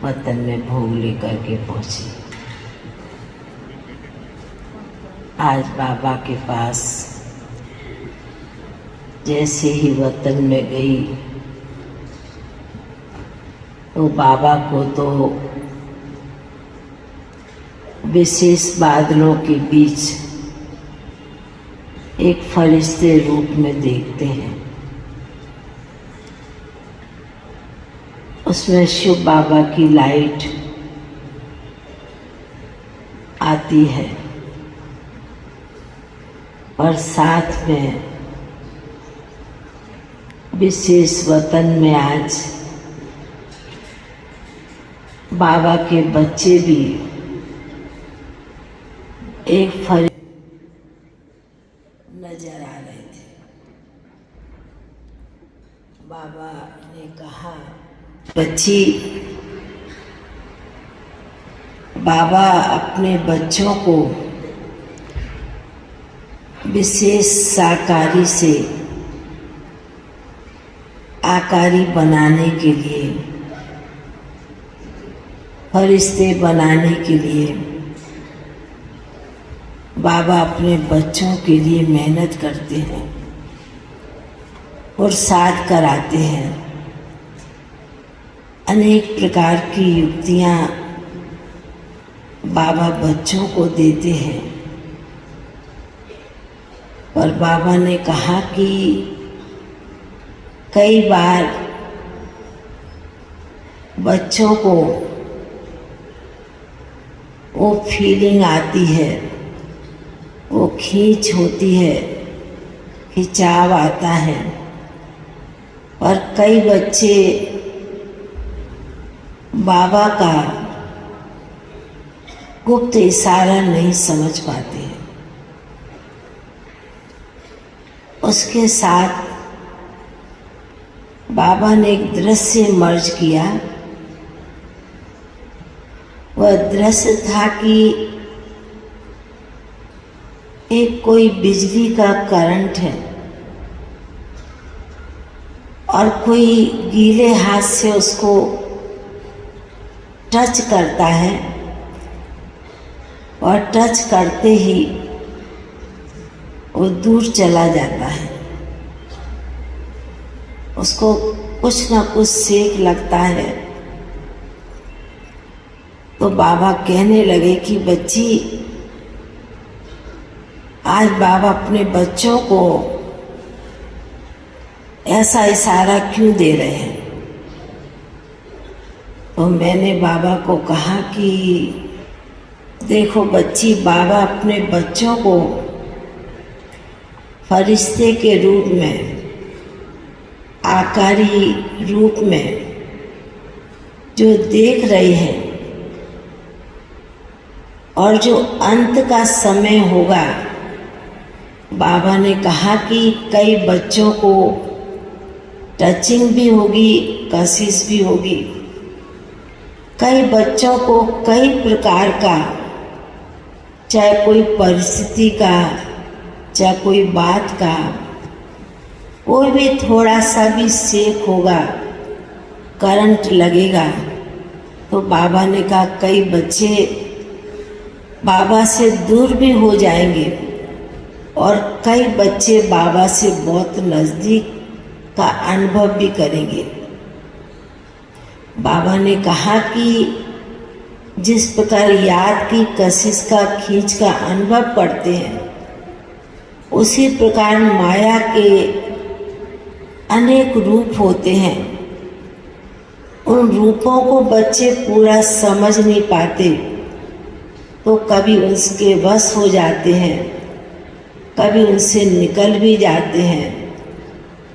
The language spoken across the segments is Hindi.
वतन में भोग लेकर के पहुंची। आज बाबा के पास जैसे ही वतन में गई तो बाबा को तो विशेष बादलों के बीच एक फरिश्ते रूप में देखते हैं। उसमें शिव बाबा की लाइट आती है और साथ में विशेष वतन में आज बाबा के बच्चे भी एक फरिश्ते नजर आ रहे थे। बाबा ने कहा, बच्ची, बाबा अपने बच्चों को विशेष साकारी से आकारी बनाने के लिए, फरिश्ते बनाने के लिए बाबा अपने बच्चों के लिए मेहनत करते हैं और साथ कराते हैं। अनेक प्रकार की युक्तियाँ बाबा बच्चों को देते हैं, पर बाबा ने कहा कि कई बार बच्चों को वो फीलिंग आती है, वो खींच होती है, खिंचाव आता है, और कई बच्चे बाबा का गुप्त इशारा नहीं समझ पाते हैं। उसके साथ बाबा ने एक दृश्य मर्ज किया। वह दृश्य था कि एक कोई बिजली का करंट है और कोई गीले हाथ से उसको टच करता है और टच करते ही वो दूर चला जाता है। उसको कुछ ना कुछ सेक लगता है। तो बाबा कहने लगे कि बच्ची, आज बाबा अपने बच्चों को ऐसा इशारा क्यों दे रहे हैं? तो मैंने बाबा को कहा कि देखो बच्ची, बाबा अपने बच्चों को फरिश्ते के रूप में, आकारी रूप में जो देख रहे हैं, और जो अंत का समय होगा, बाबा ने कहा कि कई बच्चों को टचिंग भी होगी, कशिश भी होगी। कई बच्चों को कई प्रकार का, चाहे कोई परिस्थिति का, चाहे कोई बात का, कोई भी थोड़ा सा भी सेक होगा, करंट लगेगा। तो बाबा ने कहा कई बच्चे बाबा से दूर भी हो जाएंगे और कई बच्चे बाबा से बहुत नज़दीक का अनुभव भी करेंगे। बाबा ने कहा कि जिस प्रकार याद की कशिश का, खींच का अनुभव करते हैं, उसी प्रकार माया के अनेक रूप होते हैं। उन रूपों को बच्चे पूरा समझ नहीं पाते, तो कभी उसके वश हो जाते हैं, कभी उनसे निकल भी जाते हैं,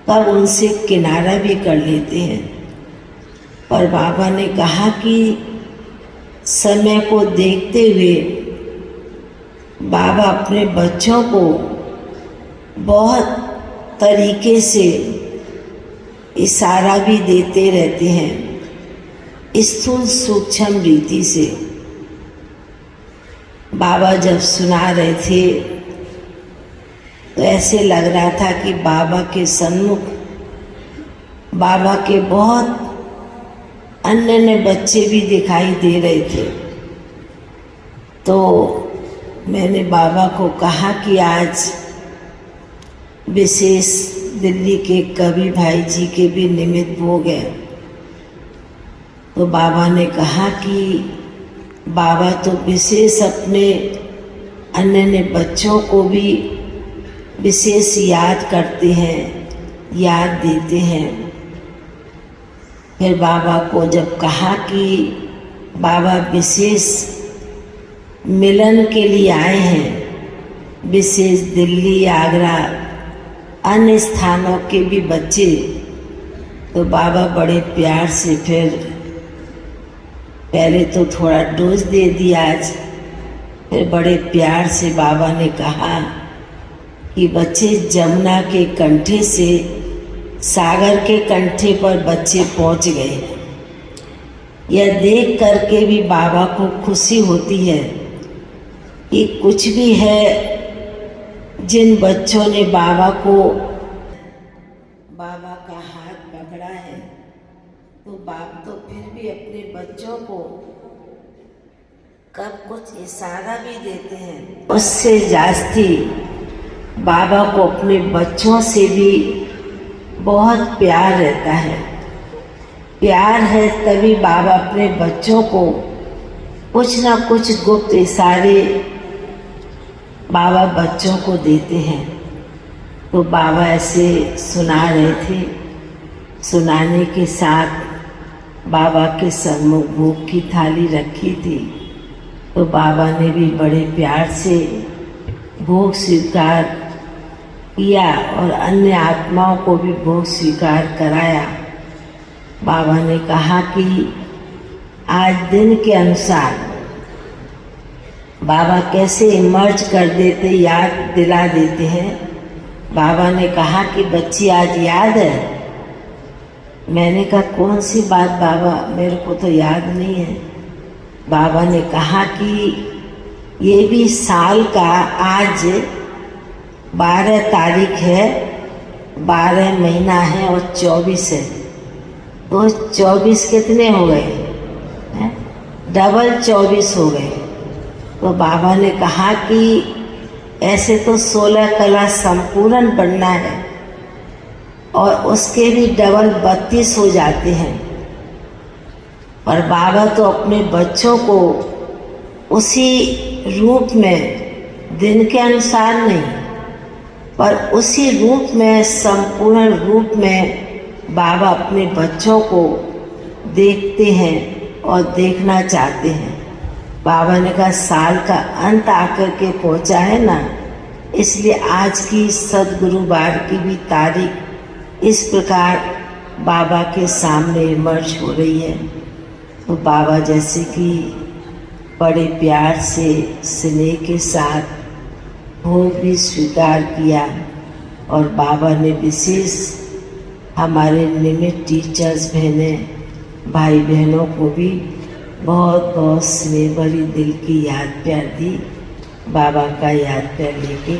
कब उनसे किनारा भी कर लेते हैं। पर बाबा ने कहा कि समय को देखते हुए बाबा अपने बच्चों को बहुत तरीके से इशारा भी देते रहते हैं, स्थूल सूक्ष्म रीति से। बाबा जब सुना रहे थे तो ऐसे लग रहा था कि बाबा के सन्मुख बाबा के बहुत अन्य अन्य बच्चे भी दिखाई दे रहे थे। तो मैंने बाबा को कहा कि आज विशेष दिल्ली के कवि भाई जी के भी निमित्त भोग है। तो बाबा ने कहा कि बाबा तो विशेष अपने अन्य अन्य बच्चों को भी विशेष याद करते हैं, याद देते हैं। फिर बाबा को जब कहा कि बाबा विशेष मिलन के लिए आए हैं, विशेष दिल्ली, आगरा, अन्य स्थानों के भी बच्चे, तो बाबा बड़े प्यार से फिर पहले तो थोड़ा डोज दे दिया आज, फिर बड़े प्यार से बाबा ने कहा कि बच्चे जमुना के कंठे से सागर के कंठे पर बच्चे पहुंच गए हैं। यह देख करके भी बाबा को खुशी होती है कि कुछ भी है, जिन बच्चों ने बाबा का हाथ पकड़ा है, तो बाप तो फिर भी अपने बच्चों को कब कुछ इशारा भी देते हैं। उससे जास्ती बाबा को अपने बच्चों से भी बहुत प्यार रहता है। प्यार है तभी बाबा अपने बच्चों को कुछ ना कुछ गुप्त इशारे बाबा बच्चों को देते हैं। तो बाबा ऐसे सुना रहे थे, सुनाने के साथ बाबा के सम्मुख भोग की थाली रखी थी। तो बाबा ने भी बड़े प्यार से भोग स्वीकार किया और अन्य आत्माओं को भी भोग स्वीकार कराया। बाबा ने कहा कि आज दिन के अनुसार बाबा कैसे इमर्ज कर देते, याद दिला देते हैं। बाबा ने कहा कि बच्ची आज याद है? मैंने कहा कौन सी बात बाबा, मेरे को तो याद नहीं है। बाबा ने कहा कि ये भी साल का आज 12 तारीख है, 12 महीना है और 24 है, तो 24 कितने हो गए? डबल 24 हो गए। तो बाबा ने कहा कि ऐसे तो 16 कला संपूर्ण बनना है और उसके भी डबल 32 हो जाते हैं, पर बाबा तो अपने बच्चों को उसी रूप में, दिन के अनुसार नहीं, पर उसी रूप में, संपूर्ण रूप में बाबा अपने बच्चों को देखते हैं और देखना चाहते हैं। बाबा ने कहा साल का अंत आकर के पहुंचा है ना, इसलिए आज की सद्गुरुवार की भी तारीख इस प्रकार बाबा के सामने इमर्ज हो रही है। तो बाबा जैसे कि बड़े प्यार से, स्नेह के साथ भोग भी स्वीकार किया और बाबा ने विशेष हमारे निमित्त टीचर्स, बहनें, भाई बहनों को भी बहुत बहुत स्नेह भरी दिल की याद प्यार दी। बाबा का याद प्यार लेके